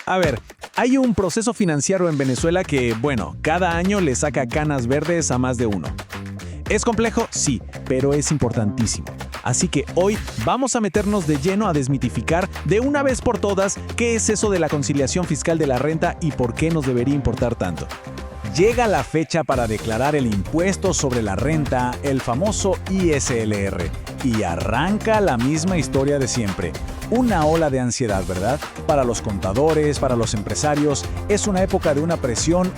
A ver, hay un proceso financiero en Venezuela que, bueno, cada año le saca canas verdes a más de uno. ¿Es complejo? Sí, pero es importantísimo. Así que hoy vamos a meternos de lleno a desmitificar de una vez por todas qué es eso de la conciliación fiscal de la renta y por qué nos debería importar tanto. Llega la fecha para declarar el impuesto sobre la renta, el famoso ISLR, y arranca la misma historia de siempre. Una ola de ansiedad, ¿verdad? Para los contadores, para los empresarios, es una época de una presión,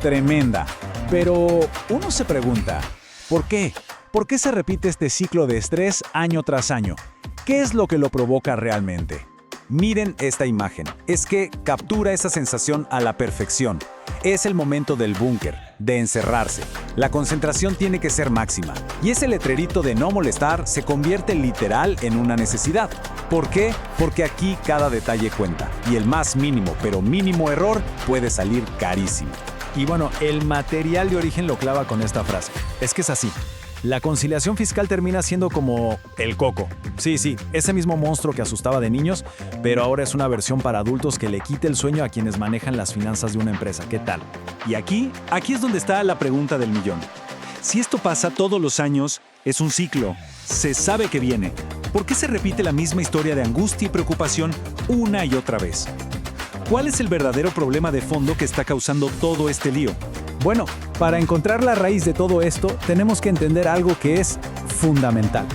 tremenda. Pero uno se pregunta, ¿por qué? ¿Por qué se repite este ciclo de estrés año tras año? ¿Qué es lo que lo provoca realmente? Miren esta imagen. Es que captura esa sensación a la perfección. Es el momento del búnker, de encerrarse. La concentración tiene que ser máxima. Y ese letrerito de no molestar se convierte literal en una necesidad. ¿Por qué? Porque aquí cada detalle cuenta. Y el más mínimo, pero mínimo error puede salir carísimo. Y bueno, el material de origen lo clava con esta frase. Es que es así. La conciliación fiscal termina siendo como el coco. Sí, ese mismo monstruo que asustaba de niños, pero ahora es una versión para adultos que le quite el sueño a quienes manejan las finanzas de una empresa. ¿Qué tal? Y aquí es donde está la pregunta del millón. Si esto pasa todos los años, es un ciclo. Se sabe que viene. ¿Por qué se repite la misma historia de angustia y preocupación una y otra vez? ¿Cuál es el verdadero problema de fondo que está causando todo este lío? Bueno, para encontrar la raíz de todo esto, tenemos que entender algo que es fundamental.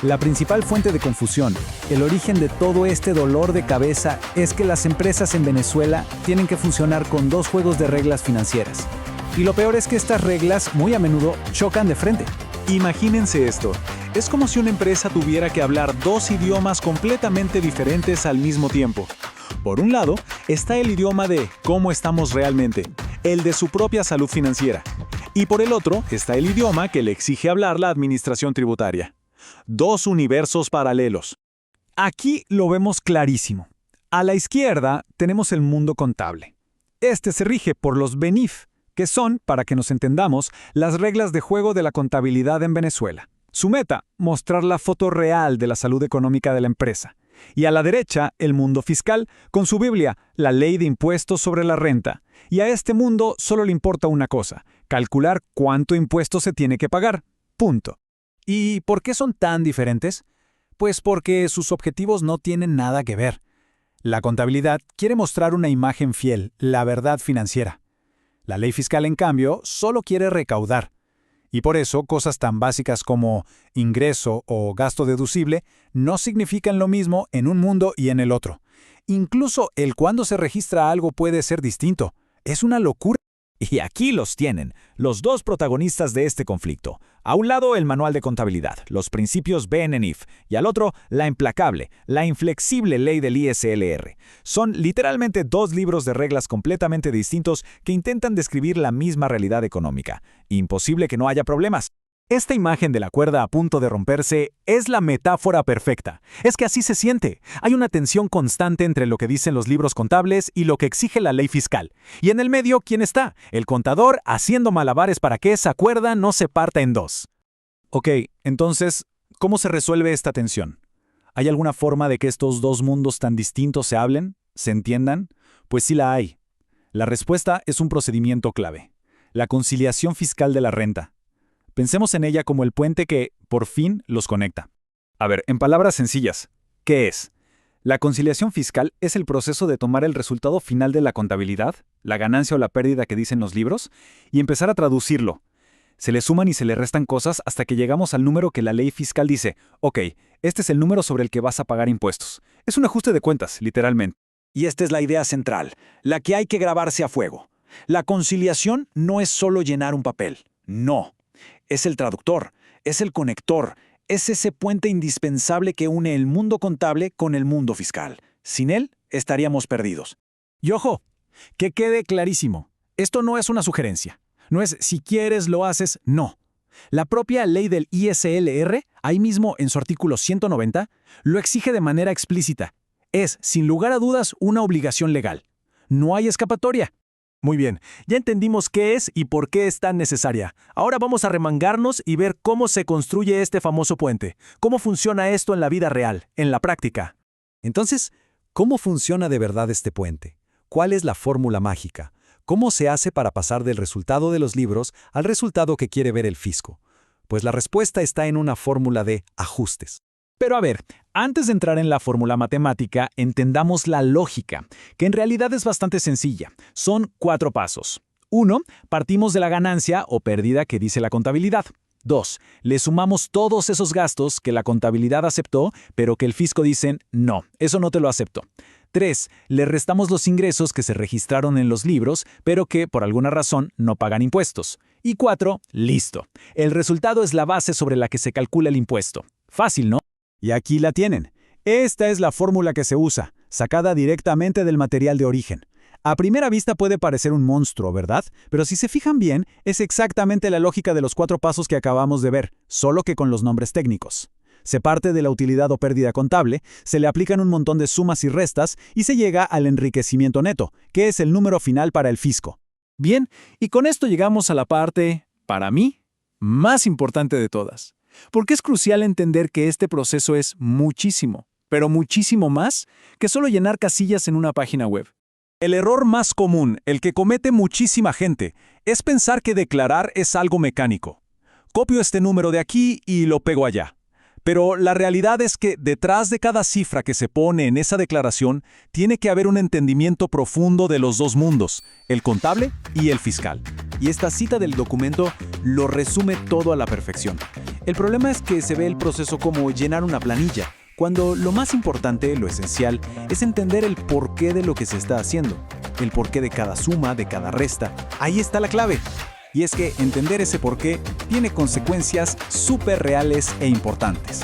La principal fuente de confusión, el origen de todo este dolor de cabeza, es que las empresas en Venezuela tienen que funcionar con dos juegos de reglas financieras. Y lo peor es que estas reglas muy a menudo chocan de frente. Imagínense esto. Es como si una empresa tuviera que hablar dos idiomas completamente diferentes al mismo tiempo. Por un lado, está el idioma de cómo estamos realmente, el de su propia salud financiera. Y por el otro, está el idioma que le exige hablar la administración tributaria. Dos universos paralelos. Aquí lo vemos clarísimo. A la izquierda tenemos el mundo contable. Este se rige por los BENIF, que son, para que nos entendamos, las reglas de juego de la contabilidad en Venezuela. Su meta, mostrar la foto real de la salud económica de la empresa. Y a la derecha, el mundo fiscal, con su Biblia, la ley de impuestos sobre la renta. Y a este mundo solo le importa una cosa, calcular cuánto impuesto se tiene que pagar. Punto. ¿Y por qué son tan diferentes? Pues porque sus objetivos no tienen nada que ver. La contabilidad quiere mostrar una imagen fiel, la verdad financiera. La ley fiscal, en cambio, solo quiere recaudar. Y por eso, cosas tan básicas como ingreso o gasto deducible no significan lo mismo en un mundo y en el otro. Incluso el cuándo se registra algo puede ser distinto. Es una locura. Y aquí los tienen, los dos protagonistas de este conflicto. A un lado, el manual de contabilidad, los principios BENIF, y al otro, la implacable, la inflexible ley del ISLR. Son literalmente dos libros de reglas completamente distintos que intentan describir la misma realidad económica. Imposible que no haya problemas. Esta imagen de la cuerda a punto de romperse es la metáfora perfecta. Es que así se siente. Hay una tensión constante entre lo que dicen los libros contables y lo que exige la ley fiscal. Y en el medio, ¿quién está? El contador haciendo malabares para que esa cuerda no se parta en dos. Ok, entonces, ¿cómo se resuelve esta tensión? ¿Hay alguna forma de que estos dos mundos tan distintos se hablen? ¿Se entiendan? Pues sí la hay. La respuesta es un procedimiento clave. La conciliación fiscal de la renta. Pensemos en ella como el puente que, por fin, los conecta. A ver, en palabras sencillas, ¿qué es? La conciliación fiscal es el proceso de tomar el resultado final de la contabilidad, la ganancia o la pérdida que dicen los libros, y empezar a traducirlo. Se le suman y se le restan cosas hasta que llegamos al número que la ley fiscal dice, ok, este es el número sobre el que vas a pagar impuestos. Es un ajuste de cuentas, literalmente. Y esta es la idea central, la que hay que grabarse a fuego. La conciliación no es solo llenar un papel, no. Es el traductor, es el conector, es ese puente indispensable que une el mundo contable con el mundo fiscal. Sin él, estaríamos perdidos. Y ojo, que quede clarísimo, esto no es una sugerencia. No es si quieres lo haces, no. La propia ley del ISLR, ahí mismo en su artículo 190, lo exige de manera explícita. Es, sin lugar a dudas, una obligación legal. No hay escapatoria. Muy bien, ya entendimos qué es y por qué es tan necesaria. Ahora vamos a remangarnos y ver cómo se construye este famoso puente. ¿Cómo funciona esto en la vida real, en la práctica? Entonces, ¿cómo funciona de verdad este puente? ¿cuál es la fórmula mágica? ¿Cómo se hace para pasar del resultado de los libros al resultado que quiere ver el fisco? Pues la respuesta está en una fórmula de ajustes. Pero a ver, antes de entrar en la fórmula matemática, entendamos la lógica, que en realidad es bastante sencilla. Son 4 pasos. 1. Partimos de la ganancia o pérdida que dice la contabilidad. 2. Le sumamos todos esos gastos que la contabilidad aceptó, pero que el fisco dice, no, eso no te lo acepto. 3. Le restamos los ingresos que se registraron en los libros, pero que, por alguna razón, no pagan impuestos. Y 4. Listo. El resultado es la base sobre la que se calcula el impuesto. Fácil, ¿no? Y aquí la tienen. Esta es la fórmula que se usa, sacada directamente del material de origen. A primera vista puede parecer un monstruo, ¿verdad? Pero si se fijan bien, es exactamente la lógica de los 4 pasos que acabamos de ver, solo que con los nombres técnicos. Se parte de la utilidad o pérdida contable, se le aplican un montón de sumas y restas y se llega al enriquecimiento neto, que es el número final para el fisco. Bien, y con esto llegamos a la parte, para mí, más importante de todas. Porque es crucial entender que este proceso es muchísimo, pero muchísimo más que solo llenar casillas en una página web. El error más común, el que comete muchísima gente, es pensar que declarar es algo mecánico. Copio este número de aquí y lo pego allá. Pero la realidad es que detrás de cada cifra que se pone en esa declaración tiene que haber un entendimiento profundo de los dos mundos, el contable y el fiscal. Y esta cita del documento lo resume todo a la perfección. El problema es que se ve el proceso como llenar una planilla, cuando lo más importante, lo esencial, es entender el porqué de lo que se está haciendo, el porqué de cada suma, de cada resta. Ahí está la clave. Y es que entender ese porqué tiene consecuencias súper reales e importantes.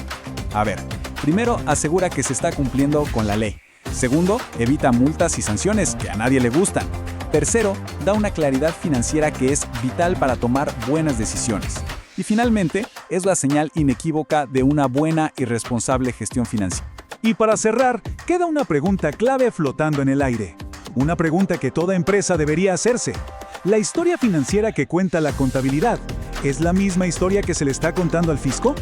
A ver, primero, asegura que se está cumpliendo con la ley. Segundo, evita multas y sanciones que a nadie le gustan. Tercero, da una claridad financiera que es vital para tomar buenas decisiones. Y finalmente, es la señal inequívoca de una buena y responsable gestión financiera. Y para cerrar, queda una pregunta clave flotando en el aire. Una pregunta que toda empresa debería hacerse. ¿La historia financiera que cuenta la contabilidad es la misma historia que se le está contando al fisco?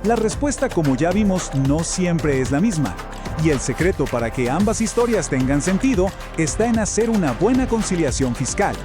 La respuesta, como ya vimos, no siempre es la misma. Y el secreto para que ambas historias tengan sentido está en hacer una buena conciliación fiscal.